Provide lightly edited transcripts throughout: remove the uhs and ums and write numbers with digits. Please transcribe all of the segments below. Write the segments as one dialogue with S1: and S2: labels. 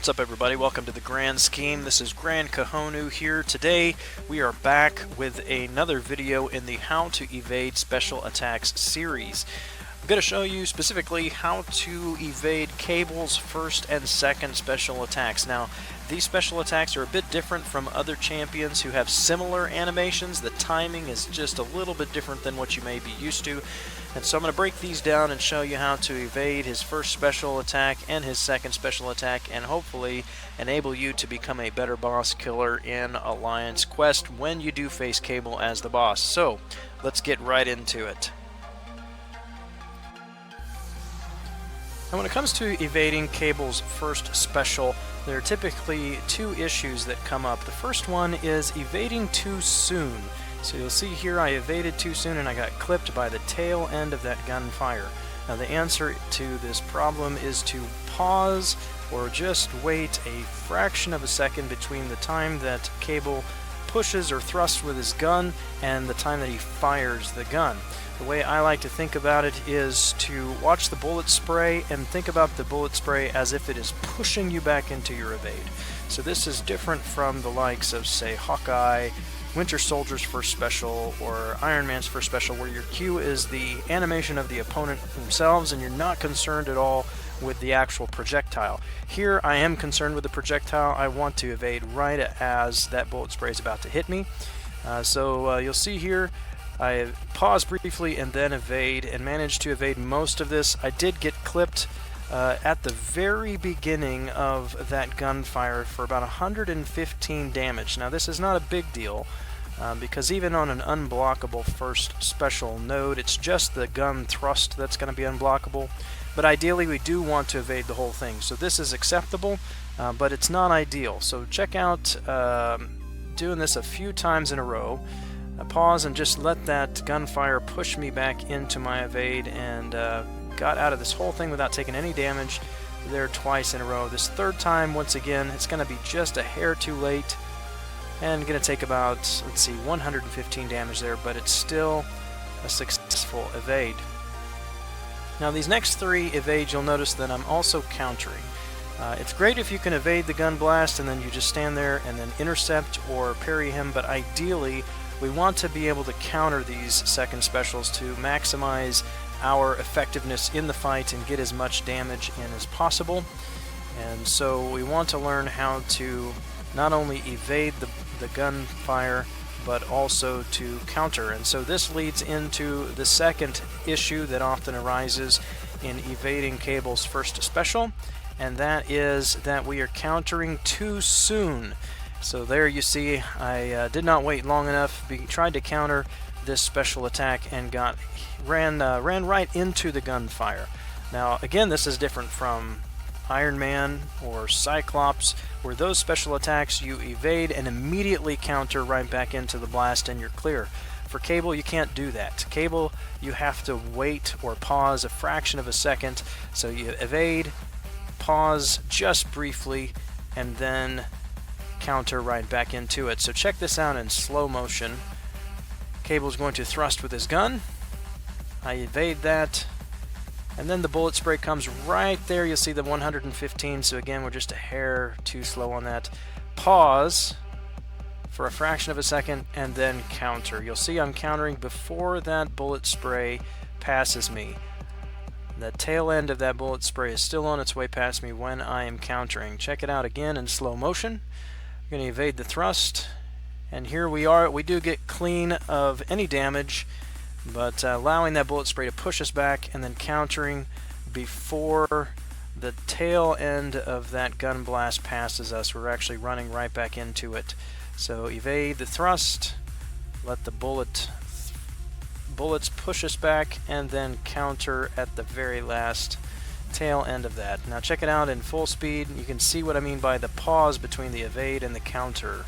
S1: What's up, everybody? Welcome to the Gran scheme. This is Gran here. Today we are back with another video in the How to Evade Special Attacks series. I'm going to show you specifically how to evade Cable's first and second special attacks. Now, these special attacks are a bit different from other champions who have similar animations. The timing is just a little bit different than what you may be used to. And so I'm going to break these down and show you how to evade his first special attack and his second special attack, and hopefully enable you to become a better boss killer in Alliance Quest when you do face Cable as the boss. So, let's get right into it. Now, when it comes to evading Cable's first special, there are typically two issues that come up. The first one is evading too soon. So you'll see here I evaded too soon and I got clipped by the tail end of that gunfire. Now the answer to this problem is to pause or just wait a fraction of a second between the time that Cable pushes or thrusts with his gun and the time that he fires the gun. The way I like to think about it is to watch the bullet spray and think about the bullet spray as if it is pushing you back into your evade. So this is different from the likes of, say, Hawkeye, Winter Soldier's first special, or Iron Man's first special, where your cue is the animation of the opponent themselves and you're not concerned at all with the actual projectile. Here I am concerned with the projectile. I want to evade right as that bullet spray is about to hit me. So you'll see here I pause briefly and then evade, and managed to evade most of this. I did get clipped at the very beginning of that gunfire for about 115 damage. Now this is not a big deal because even on an unblockable first special node, it's just the gun thrust that's going to be unblockable. But ideally we do want to evade the whole thing. So this is acceptable, but it's not ideal. So check out doing this a few times in a row. Pause and just let that gunfire push me back into my evade, and got out of this whole thing without taking any damage there twice in a row. This third time, once again, it's going to be just a hair too late and going to take about, let's see, 115 damage there, but it's still a successful evade. Now these next three evades, you'll notice that I'm also countering. It's great if you can evade the gun blast and then you just stand there and then intercept or parry him, but ideally we want to be able to counter these second specials to maximize our effectiveness in the fight and get as much damage in as possible. And so we want to learn how to not only evade the gunfire but also to counter. And so this leads into the second issue that often arises in evading Cable's first special, and that is that we are countering too soon. So there you see I did not wait long enough, tried to counter this special attack and ran right into the gunfire. Now again, this is different from Iron Man or Cyclops, where those special attacks you evade and immediately counter right back into the blast and you're clear. For Cable, you can't do that. Cable, you have to wait or pause a fraction of a second. So you evade, pause just briefly, and then counter right back into it. So check this out in slow motion. Cable's going to thrust with his gun. I evade that, and then the bullet spray comes right there. You'll see the 115, so again we're just a hair too slow on that. Pause for a fraction of a second and then counter. You'll see I'm countering before that bullet spray passes me. The tail end of that bullet spray is still on its way past me when I am countering. Check it out again in slow motion. I'm going to evade the thrust, and here we are. We do get clean of any damage, but allowing that bullet spray to push us back and then countering before the tail end of that gun blast passes us. We're actually running right back into it. So evade the thrust, let the bullets push us back, and then counter at the very last tail end of that. Now check it out in full speed. You can see what I mean by the pause between the evade and the counter.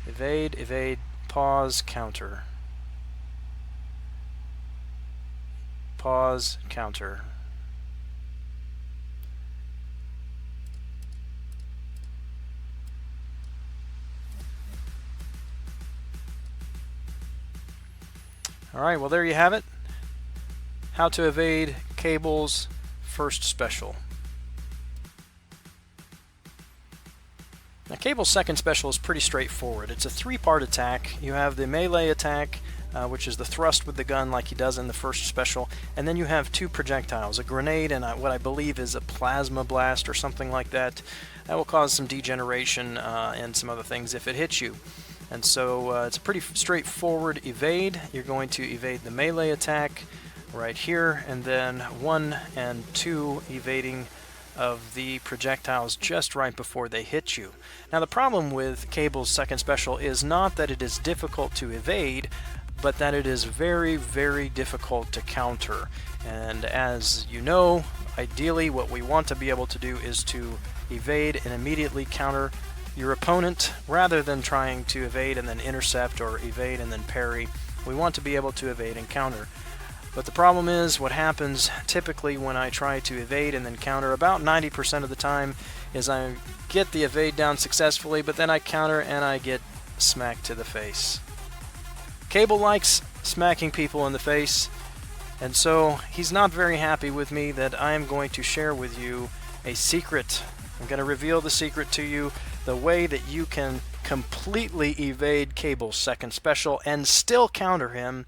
S1: Evade, evade, pause, counter. Pause, counter. Alright, well there you have it. How to evade Cable's first special. Now, Cable's second special is pretty straightforward. It's a three-part attack. You have the melee attack, which is the thrust with the gun like he does in the first special, and then you have two projectiles, a grenade and what I believe is a plasma blast or something like that. That will cause some degeneration and some other things if it hits you. And so it's a pretty straightforward evade. You're going to evade the melee attack right here, and then 1 and 2 evading of the projectiles just right before they hit you. Now, the problem with Cable's second special is not that it is difficult to evade, but that it is very, very difficult to counter. And as you know, ideally what we want to be able to do is to evade and immediately counter your opponent rather than trying to evade and then intercept or evade and then parry. We want to be able to evade and counter. But the problem is, what happens typically when I try to evade and then counter, about 90% of the time, is I get the evade down successfully, but then I counter and I get smacked to the face. Cable likes smacking people in the face, and so he's not very happy with me that I am going to share with you a secret. I'm going to reveal the secret to you, the way that you can completely evade Cable's second special and still counter him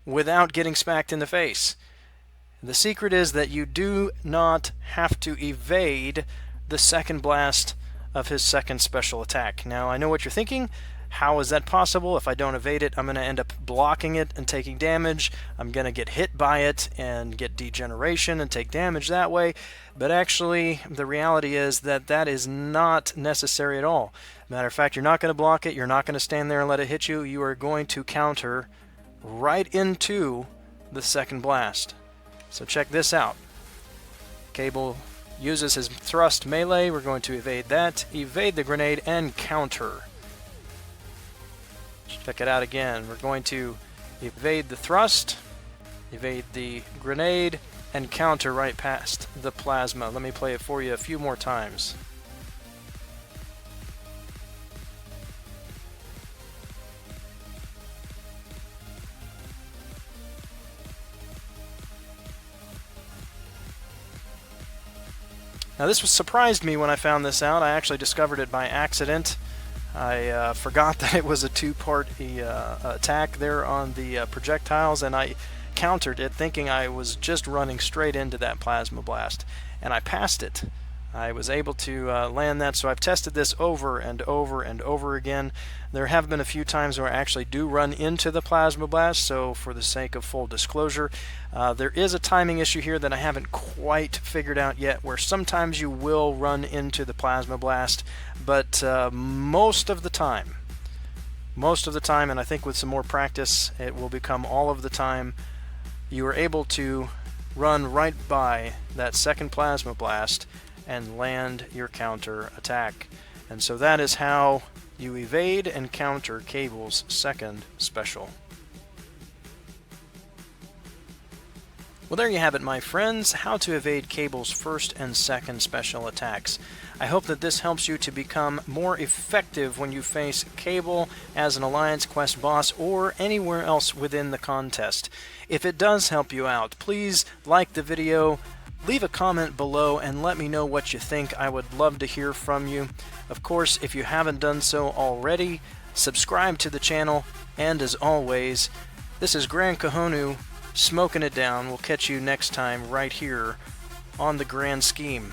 S1: without getting smacked in the face. The secret is that you do not have to evade the second blast of his second special attack. Now, I know what you're thinking. How is that possible? If I don't evade it, I'm going to end up blocking it and taking damage. I'm going to get hit by it and get degeneration and take damage that way. But actually, the reality is that that is not necessary at all. Matter of fact, you're not going to block it. You're not going to stand there and let it hit you. You are going to counter right into the second blast. So check this out. Cable uses his thrust melee. We're going to evade that, evade the grenade, and counter. Check it out again. We're going to evade the thrust, evade the grenade, and counter right past the plasma. Let me play it for you a few more times. Now, this surprised me when I found this out. I actually discovered it by accident. I forgot that it was a two-part attack there on the projectiles, and I countered it thinking I was just running straight into that plasma blast, and I passed it. I was able to land that, so I've tested this over and over and over again. There have been a few times where I actually do run into the plasma blast, so for the sake of full disclosure, there is a timing issue here that I haven't quite figured out yet, where sometimes you will run into the plasma blast, but most of the time, and I think with some more practice, it will become all of the time, you are able to run right by that second plasma blast and land your counter attack. And so that is how you evade and counter Cable's second special. Well, there you have it, my friends, how to evade Cable's first and second special attacks. I hope that this helps you to become more effective when you face Cable as an Alliance Quest boss or anywhere else within the contest. If it does help you out, please like the video, leave a comment below, and let me know what you think. I would love to hear from you. Of course, if you haven't done so already, subscribe to the channel, and as always, this is Gran smoking it down. We'll catch you next time right here on the Grand Scheme.